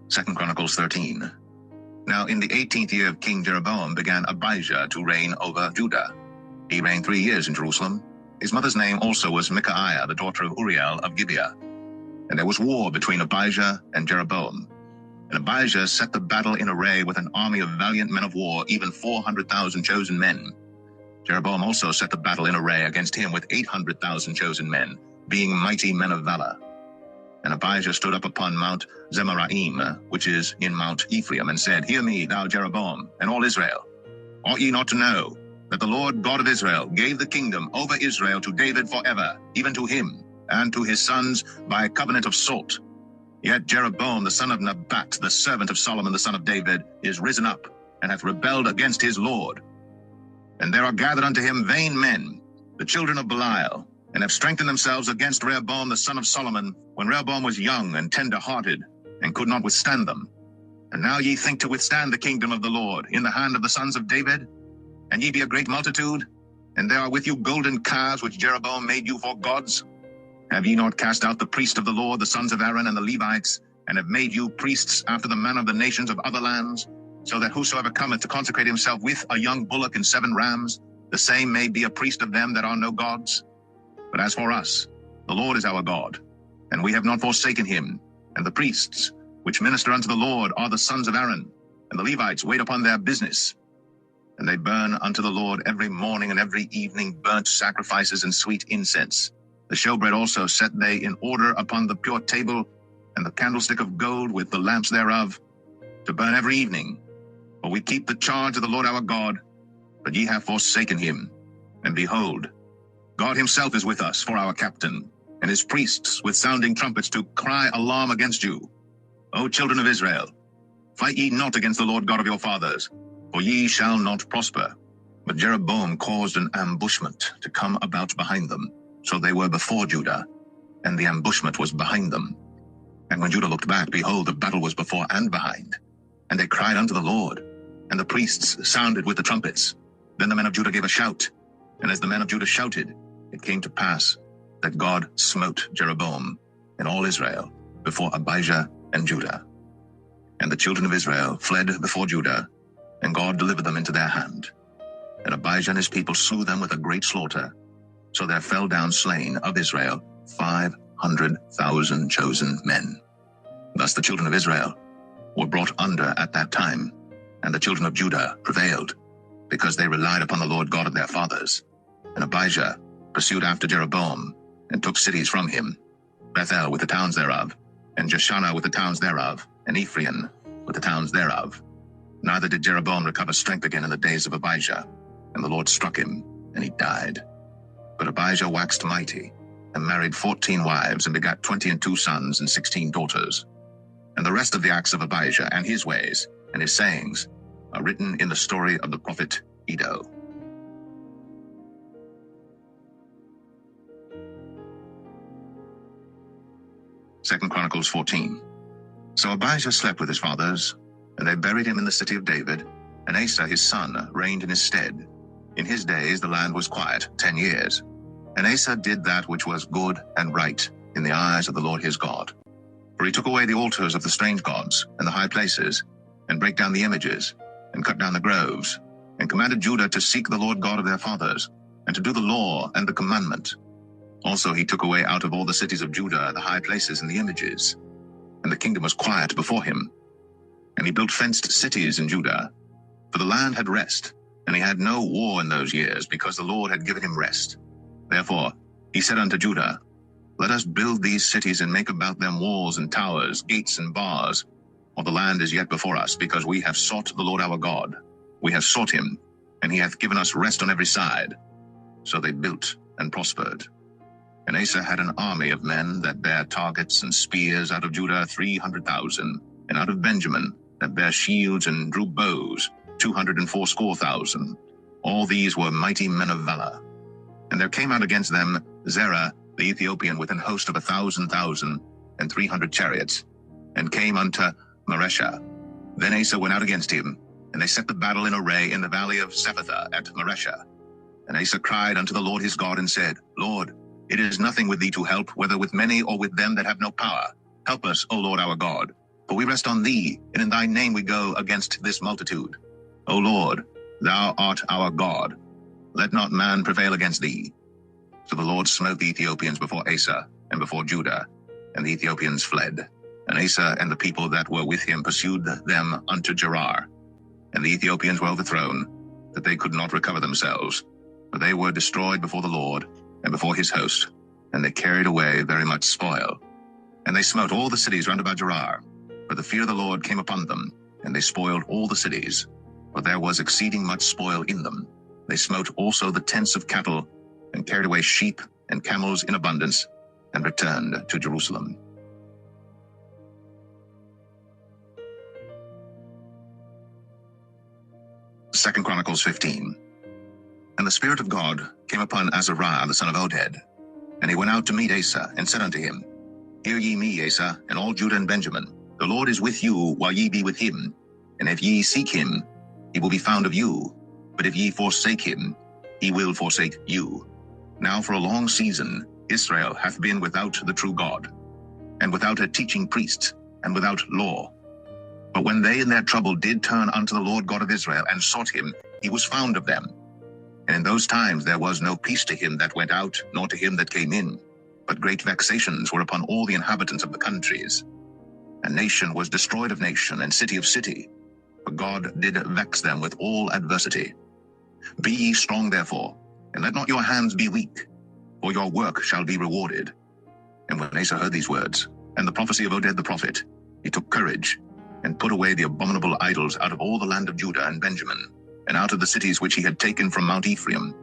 2 Chronicles 13. Now in the 18th year of King Jeroboam began Abijah to reign over Judah. He reigned 3 years in Jerusalem. His mother's name also was Micaiah, the daughter of Uriel of Gibeah. And there was war between Abijah and Jeroboam. And Abijah set the battle in array with an army of valiant men of war, even 400,000 chosen men. Jeroboam also set the battle in array against him with 800,000 chosen men, being mighty men of valor. And Abijah stood up upon Mount Zemaraim, which is in Mount Ephraim, and said, Hear me, thou Jeroboam, and all Israel. Ought ye not to know that the Lord God of Israel gave the kingdom over Israel to David forever, even to him, and to his sons by a covenant of salt? Yet Jeroboam the son of Nebat, the servant of Solomon the son of David, is risen up, and hath rebelled against his Lord. And there are gathered unto him vain men, the children of Belial, and have strengthened themselves against Rehoboam the son of Solomon, when Rehoboam was young and tender-hearted, and could not withstand them. And now ye think to withstand the kingdom of the Lord in the hand of the sons of David? And ye be a great multitude, and there are with you golden calves which Jeroboam made you for gods? Have ye not cast out the priest of the Lord, the sons of Aaron and the Levites, and have made you priests after the manner of the nations of other lands, so that whosoever cometh to consecrate himself with a young bullock and 7 rams, the same may be a priest of them that are no gods? But as for us, the Lord is our God, and we have not forsaken him. And the priests, which minister unto the Lord, are the sons of Aaron, and the Levites wait upon their business. And they burn unto the Lord every morning and every evening burnt sacrifices and sweet incense. The showbread also set they in order upon the pure table, and the candlestick of gold with the lamps thereof, to burn every evening. For we keep the charge of the Lord our God, but ye have forsaken him. And behold, God himself is with us for our captain, and his priests with sounding trumpets to cry alarm against you. O children of Israel, fight ye not against the Lord God of your fathers, for ye shall not prosper. But Jeroboam caused an ambushment to come about behind them. So they were before Judah, and the ambushment was behind them. And when Judah looked back, behold, the battle was before and behind. And they cried unto the Lord, and the priests sounded with the trumpets. Then the men of Judah gave a shout, and as the men of Judah shouted, it came to pass that God smote Jeroboam and all Israel before Abijah and Judah. And the children of Israel fled before Judah, and God delivered them into their hand. And Abijah and his people slew them with a great slaughter. So there fell down slain of Israel 500,000 chosen men. Thus the children of Israel were brought under at that time, and the children of Judah prevailed, because they relied upon the Lord God of their fathers. And Abijah pursued after Jeroboam, and took cities from him, Bethel with the towns thereof, and Jeshanah with the towns thereof, and Ephraim with the towns thereof. Neither did Jeroboam recover strength again in the days of Abijah, and the Lord struck him, and he died. But Abijah waxed mighty, and married 14 wives, and begat 22 sons and 16 daughters. And the rest of the acts of Abijah, and his ways, and his sayings, are written in the story of the prophet Iddo. Second Chronicles 14. So Abijah slept with his fathers, and they buried him in the city of David, and Asa his son reigned in his stead. In his days the land was quiet 10 years. And Asa did that which was good and right in the eyes of the Lord his God. For he took away the altars of the strange gods and the high places, and brake down the images, and cut down the groves, and commanded Judah to seek the Lord God of their fathers, and to do the law and the commandment. Also he took away out of all the cities of Judah the high places and the images, and the kingdom was quiet before him. And he built fenced cities in Judah, for the land had rest, and he had no war in those years, because the Lord had given him rest. Therefore he said unto Judah, Let us build these cities, and make about them walls and towers, gates and bars, for the land is yet before us, because we have sought the Lord our God. We have sought him, and he hath given us rest on every side. So they built and prospered. And Asa had an army of men that bare targets and spears out of Judah 300,000, and out of Benjamin that bare shields and drew bows 280,000. All these were mighty men of valor. And there came out against them Zerah the Ethiopian with an host of 1,000,000 and 300 chariots, and came unto Mareshah. Then Asa went out against him, and they set the battle in array in the valley of Zephathah at Mareshah. And Asa cried unto the Lord his God, and said, Lord, it is nothing with thee to help, whether with many or with them that have no power. Help us, O Lord our God. For we rest on thee, and in thy name we go against this multitude. O Lord, thou art our God. Let not man prevail against thee. So the Lord smote the Ethiopians before Asa and before Judah, and the Ethiopians fled. And Asa and the people that were with him pursued them unto Gerar. And the Ethiopians were overthrown, that they could not recover themselves. For they were destroyed before the Lord and before his host, and they carried away very much spoil. And they smote all the cities round about Gerar, for the fear of the Lord came upon them, and they spoiled all the cities, for there was exceeding much spoil in them. They smote also the tents of cattle, and carried away sheep and camels in abundance, and returned to Jerusalem. Second Chronicles 15. And the Spirit of God came upon Azariah the son of Oded, and he went out to meet Asa, and said unto him, Hear ye me, Asa, and all Judah and Benjamin. The Lord is with you while ye be with him. And if ye seek him, he will be found of you. But if ye forsake him, he will forsake you. Now for a long season Israel hath been without the true God, and without a teaching priest, and without law. But when they in their trouble did turn unto the Lord God of Israel, and sought him, he was found of them. And in those times there was no peace to him that went out, nor to him that came in. But great vexations were upon all the inhabitants of the countries. And nation was destroyed of nation, and city of city. For God did vex them with all adversity. Be ye strong therefore, and let not your hands be weak, for your work shall be rewarded. And when Asa heard these words, and the prophecy of Oded the prophet, he took courage, and put away the abominable idols out of all the land of Judah and Benjamin, and out of the cities which he had taken from Mount Ephraim,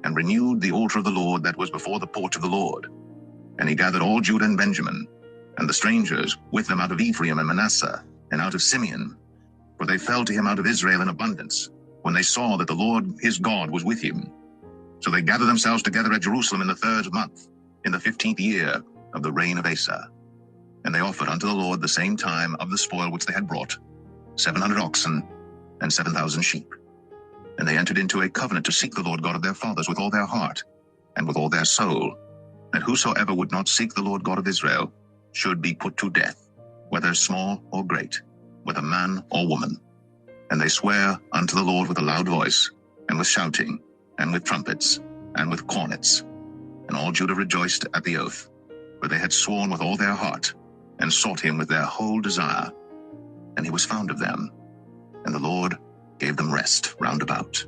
and renewed the altar of the Lord that was before the porch of the Lord. And he gathered all Judah and Benjamin, and the strangers with them out of Ephraim and Manasseh, and out of Simeon, for they fell to him out of Israel in abundance, when they saw that the Lord his God was with him. So they gathered themselves together at Jerusalem in the 3rd month, in the 15th year of the reign of Asa. And they offered unto the Lord the same time of the spoil which they had brought, 700 oxen and 7,000 sheep. And they entered into a covenant to seek the Lord God of their fathers with all their heart and with all their soul, that whosoever would not seek the Lord God of Israel should be put to death, whether small or great, whether man or woman. And they swear unto the Lord with a loud voice, and with shouting, and with trumpets, and with cornets. And all Judah rejoiced at the oath, for they had sworn with all their heart, and sought him with their whole desire. And he was found of them, and the Lord gave them rest round about.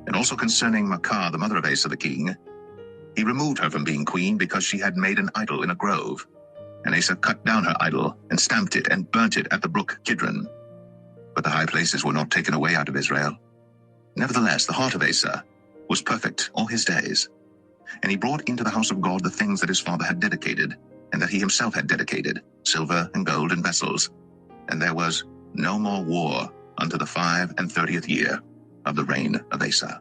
And also concerning Maachah, the mother of Asa the king, he removed her from being queen, because she had made an idol in a grove. And Asa cut down her idol, and stamped it, and burnt it at the brook Kidron. But the high places were not taken away out of Israel. Nevertheless, the heart of Asa was perfect all his days. And he brought into the house of God the things that his father had dedicated, and that he himself had dedicated, silver and gold and vessels. And there was no more war unto the 35th year of the reign of Asa.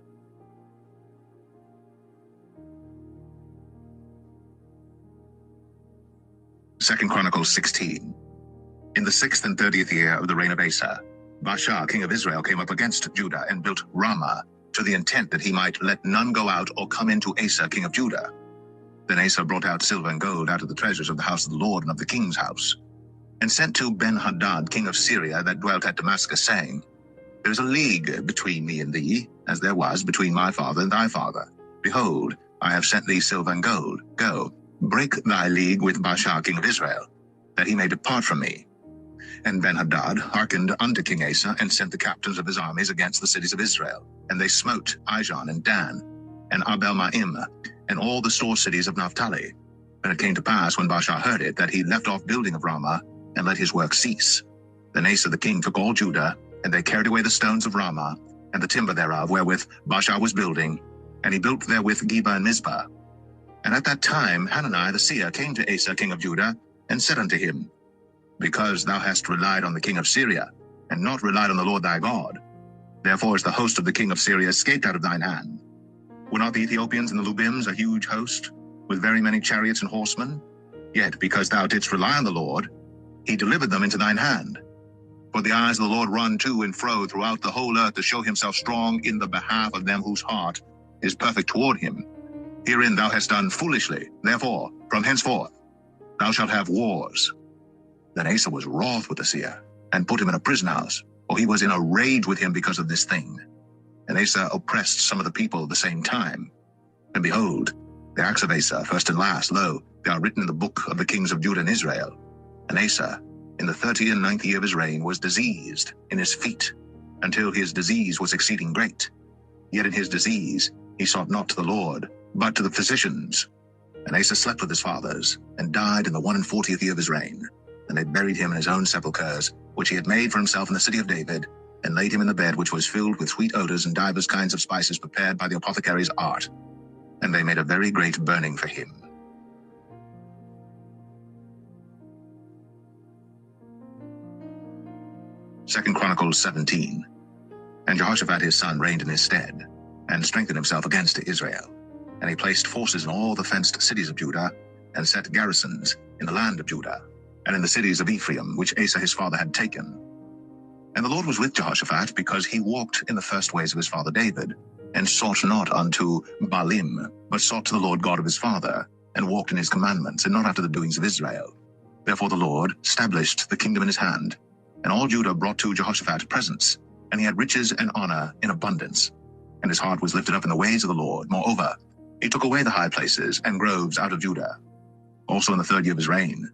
Second Chronicles 16. In the 36th year of the reign of Asa, Baasha king of Israel came up against Judah, and built Ramah, to the intent that he might let none go out or come into Asa king of Judah. Then Asa brought out silver and gold out of the treasures of the house of the Lord and of the king's house, and sent to Ben-Hadad king of Syria, that dwelt at Damascus, saying, There is a league between me and thee, as there was between my father and thy father. Behold, I have sent thee silver and gold. Go, break thy league with Baasha king of Israel, that he may depart from me. And Ben-Hadad hearkened unto King Asa, and sent the captains of his armies against the cities of Israel. And they smote Ijon and Dan, and Abel-Maim, and all the store cities of Naphtali. And it came to pass, when Baasha heard it, that he left off building of Ramah, and let his work cease. Then Asa the king took all Judah, and they carried away the stones of Ramah, and the timber thereof, wherewith Baasha was building, and he built therewith Geba and Mizpah. And at that time Hanani the seer came to Asa king of Judah, and said unto him, Because thou hast relied on the king of Syria, and not relied on the Lord thy God, therefore is the host of the king of Syria escaped out of thine hand. Were not the Ethiopians and the Lubims a huge host, with very many chariots and horsemen? Yet because thou didst rely on the Lord, he delivered them into thine hand. For the eyes of the Lord run to and fro throughout the whole earth, to show himself strong in the behalf of them whose heart is perfect toward him. Herein thou hast done foolishly. Therefore, from henceforth, thou shalt have wars. Then Asa was wroth with the seer, and put him in a prison house, for he was in a rage with him because of this thing. And Asa oppressed some of the people at the same time. And behold, the acts of Asa, first and last, lo, they are written in the book of the kings of Judah and Israel. And Asa, in the 39th year of his reign, was diseased in his feet, until his disease was exceeding great. Yet in his disease he sought not to the Lord, but to the physicians. And Asa slept with his fathers, and died in the 41st year of his reign. And they buried him in his own sepulchres, which he had made for himself in the city of David, and laid him in the bed which was filled with sweet odors and divers kinds of spices prepared by the apothecary's art. And they made a very great burning for him. Chronicles 17. And Jehoshaphat his son reigned in his stead, and strengthened himself against Israel. And he placed forces in all the fenced cities of Judah, and set garrisons in the land of Judah, and in the cities of Ephraim, which Asa his father had taken. And the Lord was with Jehoshaphat, because he walked in the first ways of his father David, and sought not unto Baalim, but sought to the Lord God of his father, and walked in his commandments, and not after the doings of Israel. Therefore the Lord established the kingdom in his hand. And all Judah brought to Jehoshaphat presents, and he had riches and honor in abundance. And his heart was lifted up in the ways of the Lord. Moreover, he took away the high places and groves out of Judah. Also in the 3rd year of his reign,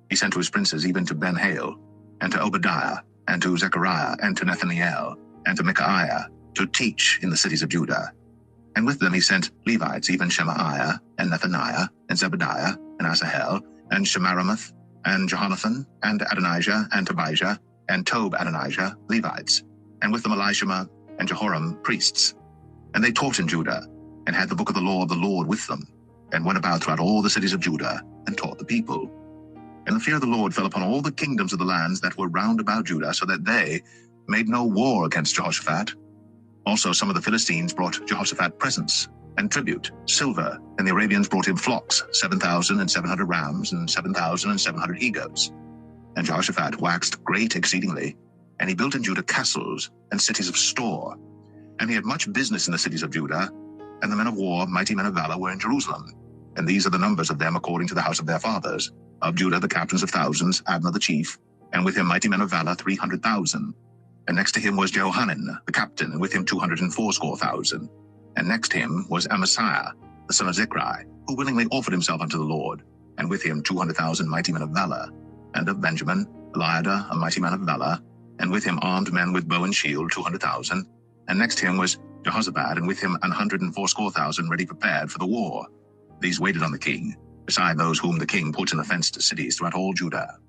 he sent to his princes, even to Ben-Hail, and to Obadiah, and to Zechariah, and to Nathaniel, and to Micaiah, to teach in the cities of Judah. And with them he sent Levites, even Shemaiah, and Nethaniah, and Zebadiah, and Asahel, and Shemaramoth, and Jehonathan, and Adonijah, and Tobijah, and Tob-Adonijah, Levites, and with them Elishama and Jehoram, priests. And they taught in Judah, and had the book of the law of the Lord with them, and went about throughout all the cities of Judah, and taught the people. And the fear of the Lord fell upon all the kingdoms of the lands that were round about Judah, so that they made no war against Jehoshaphat. Also some of the Philistines brought Jehoshaphat presents and tribute, silver, and the Arabians brought him flocks, 7,700 rams, and 7,700 he-goats. And Jehoshaphat waxed great exceedingly, and he built in Judah castles and cities of store. And he had much business in the cities of Judah, and the men of war, mighty men of valor, were in Jerusalem. And these are the numbers of them according to the house of their fathers. Of Judah the captains of thousands, Abner the chief, and with him mighty men of valor 300,000. And next to him was Jehohanan the captain, and with him 280,000. And next him was Amasiah the son of Zichri, who willingly offered himself unto the Lord, and with him 200,000 mighty men of valor. And of Benjamin, Eliada, a mighty man of valor, and with him armed men with bow and shield 200,000. And next him was Jehoshaphat, and with him 180,000 ready prepared for the war. These waited on the king, beside those whom the king put in the fenced cities throughout all Judah.